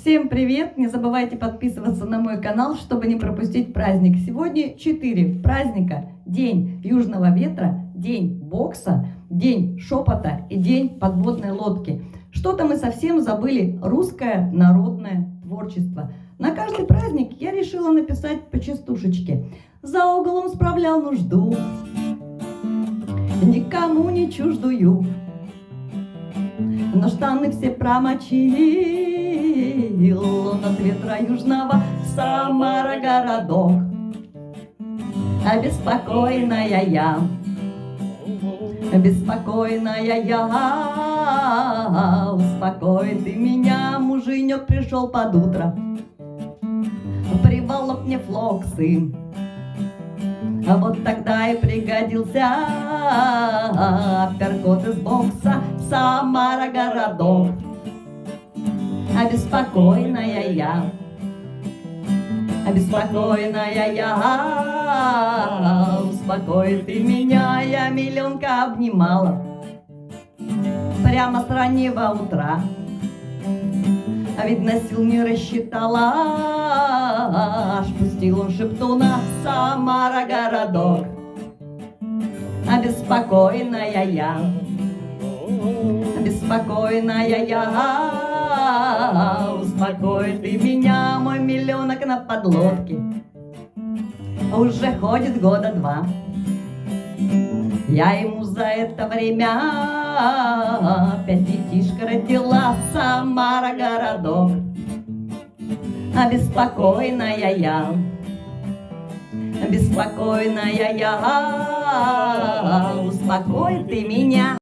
Всем привет! Не забывайте подписываться на мой канал, чтобы не пропустить праздник. Сегодня 4 праздника. День южного ветра, день бокса, день шепота и день подводной лодки. Что-то мы совсем забыли русское народное творчество. На каждый праздник я решила написать по частушечке. За углом справлял нужду, никому не чуждую, но штаны все промочил от ветра южного Самара городок. Обеспокоенная я, успокой ты меня, муженек пришел под утро, приволок мне флоксы. А вот тогда и пригодился апперкот из бокса Самара городок. Обеспокоенная я, успокой ты меня, я миллионка обнимала прямо с раннего утра. А видно, сил не рассчитала, аж пустил он шептуна Самара городок. Обеспокоенная я, успокой ты меня, мой миллионок на подлодке уже ходит года 2. Я ему за это время 5 детишек родила, Самара городок. Обеспокоенная я, успокой ты меня.